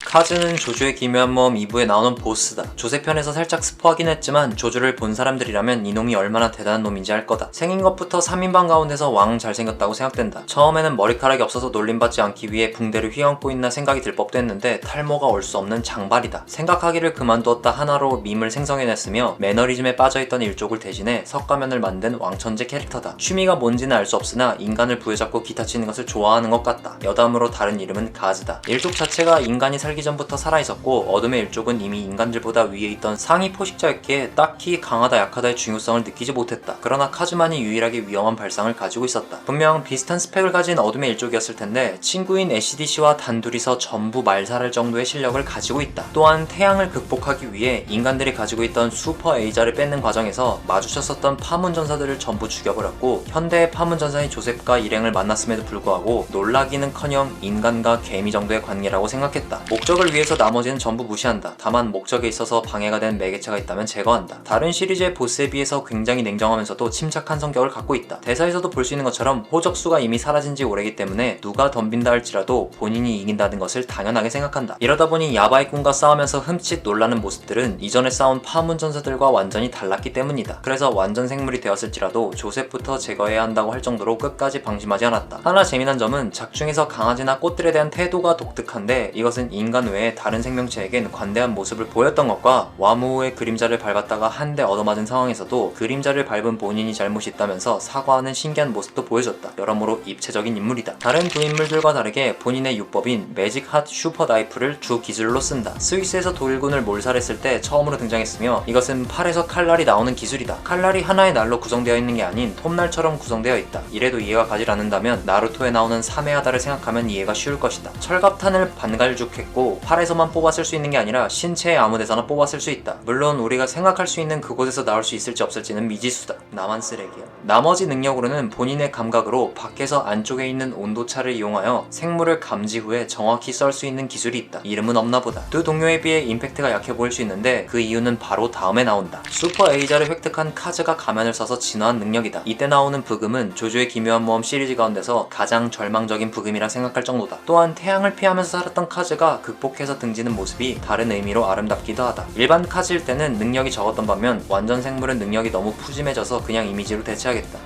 카즈는 조조의 기묘한 모험 2부에 나오는 보스다. 조세 편에서 살짝 스포하긴 했지만 조조를 본 사람들이라면 이놈이 얼마나 대단한 놈인지 알 거다. 생긴 것부터 3인방 가운데서 왕 잘생겼다고 생각된다. 처음에는 머리카락이 없어서 놀림받지 않기 위해 붕대를 휘감고 있나 생각이 들 법도 했는데 탈모가 올 수 없는 장발이다. 생각하기를 그만두었다 하나로 밈을 생성해냈으며 매너리즘에 빠져있던 일족을 대신해 석가면을 만든 왕천재 캐릭터다. 취미가 뭔지는 알 수 없으나 인간을 부여잡고 기타 치는 것을 좋아하는 것 같다. 여담으로 다른 이름은 가즈다. 일족 자체가 인간이 살기 전부터 살아있었고 어둠의 일족은 이미 인간들보다 위에 있던 상위 포식자였기에 딱히 강하다 약하다의 중요성을 느끼지 못했다. 그러나 카즈만이 유일하게 위험한 발상을 가지고 있었다. 분명 비슷한 스펙을 가진 어둠의 일족이었을 텐데 친구인 애쉬디씨와 단둘이서 전부 말살할 정도의 실력을 가지고 있다. 또한 태양을 극복하기 위해 인간들이 가지고 있던 슈퍼 에이자를 뺏는 과정에서 마주쳤었던 파문전사들을 전부 죽여버렸고 현대의 파문전사인 조셉과 일행을 만났음에도 불구하고 놀라기는커녕 인간과 개미 정도의 관계라고 생각했다. 목적을 위해서 나머지는 전부 무시한다. 다만 목적에 있어서 방해가 된 매개체가 있다면 제거한다. 다른 시리즈의 보스에 비해서 굉장히 냉정하면서도 침착한 성격을 갖고 있다. 대사에서도 볼 수 있는 것처럼 호적수가 이미 사라진 지 오래기 때문에 누가 덤빈다 할지라도 본인이 이긴다는 것을 당연하게 생각한다. 이러다 보니 야바이 꿈과 싸우면서 흠칫 놀라는 모습들은 이전에 싸운 파문전사들과 완전히 달랐기 때문이다. 그래서 완전 생물이 되었을지라도 조셉부터 제거해야 한다고 할 정도로 끝까지 방심하지 않았다. 하나 재미난 점은 작중에서 강아지나 꽃들에 대한 태도가 독특한데 이것은 인간 외에 다른 생명체에겐 관대한 모습을 보였던 것과 와무우의 그림자를 밟았다가 한 대 얻어맞은 상황에서도 그림자를 밟은 본인이 잘못이 있다면서 사과하는 신기한 모습도 보여줬다. 여러모로 입체적인 인물이다. 다른 두 인물들과 다르게 본인의 유법인 매직 핫 슈퍼 나이프를 주 기술로 쓴다. 스위스에서 도일군을 몰살했을 때 처음으로 등장했으며 이것은 팔에서 칼날이 나오는 기술이다. 칼날이 하나의 날로 구성되어 있는 게 아닌 톱날처럼 구성되어 있다. 이래도 이해가 가질 않는다면 나루토에 나오는 사메하다를 생각하면 이해가 쉬울 것이다. 철갑탄을 반갈죽했고 팔에서만 뽑아 쓸 수 있는 게 아니라 신체의 아무 데서나 뽑아 쓸 수 있다. 물론 우리가 생각할 수 있는 그곳에서 나올 수 있을지 없을지는 미지수다. 나만 쓰레기야. 나머지 능력으로는 본인의 감각으로 밖에서 안쪽에 있는 온도차를 이용하여 생물을 감지 후에 정확히 썰 수 있는 기술이 있다. 이름은 없나보다. 두 동료에 비해 임팩트가 약해 보일 수 있는데 그 이유는 바로 다음에 나온다. 슈퍼 에이자를 획득한 카즈가 가면을 써서 진화한 능력이다. 이때 나오는 부금은 조조의 기묘한 모험 시리즈 가운데서 가장 절망적인 부금이라 생각할 정도다. 또한 태양을 피하면서 살았던 카즈가 극복해서 등지는 모습이 다른 의미로 아름답기도 하다. 일반 카즈일 때는 능력이 적었던 반면 완전 생물은 능력이 너무 푸짐해져서 그냥 이미지로 대체하겠다.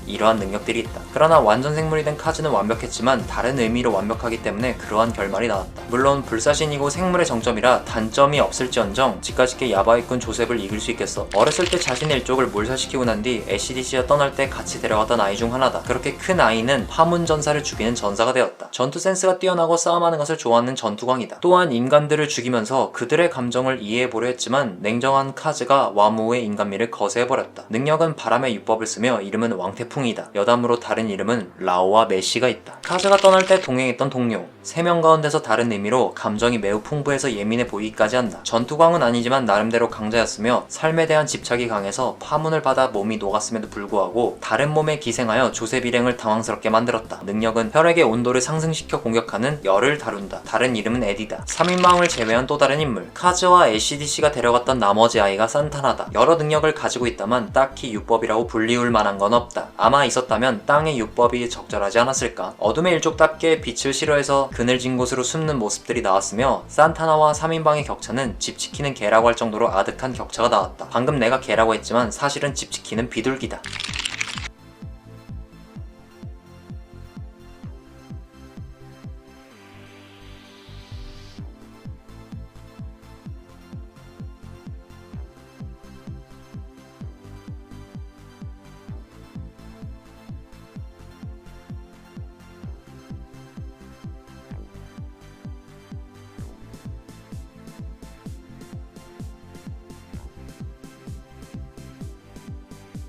이러한 능력들이 있다. 그러나 완전 생물이 된 카즈는 완벽했지만 다른 의미로 완벽하기 때문에 그러한 결말이 나왔다. 물론 불사신이고 생물의 정점이라 단점이 없을지언정 지까짓게 야바이꾼 조셉을 이길 수 있겠어. 어렸을 때 자신의 일족을 몰살시키고 난 뒤 애쉬디씨와 떠날 때 같이 데려갔던 아이 중 하나다. 그렇게 큰 아이는 파문전사를 죽이는 전사가 되었다. 전투 센스가 뛰어나고 싸움하는 것을 좋아하는 전투광이다. 또한 인간들을 죽이면서 그들의 감정을 이해해보려 했지만 냉정한 카즈가 와무우의 인간미를 거세해버렸다. 능력은 바람의 유법을 쓰며 이름은 왕태풍 이다. 여담으로 다른 이름은 라오와 메시가 있다. 카즈가 떠날 때 동행했던 동료 3명 가운데서 다른 의미로 감정이 매우 풍부해서 예민해 보이기까지 한다. 전투광은 아니지만 나름대로 강자였으며 삶에 대한 집착이 강해서 파문을 받아 몸이 녹았음에도 불구하고 다른 몸에 기생하여 조셉 일행을 당황스럽게 만들었다. 능력은 혈액의 온도를 상승시켜 공격하는 열을 다룬다. 다른 이름은 에디다. 3인방을 제외한 또 다른 인물 카즈와 애쉬디씨가 데려갔던 나머지 아이가 산타나다. 여러 능력을 가지고 있다만 딱히 유법이라고 불리울 만한 건 없다. 아마 있었다면 땅의 유법이 적절하지 않았을까. 어둠의 일족답게 빛을 싫어해서 그늘진 곳으로 숨는 모습들이 나왔으며 산타나와 3인방의 격차는 집 지키는 개라고 할 정도로 아득한 격차가 나왔다. 방금 내가 개라고 했지만 사실은 집 지키는 비둘기다.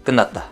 끝났다.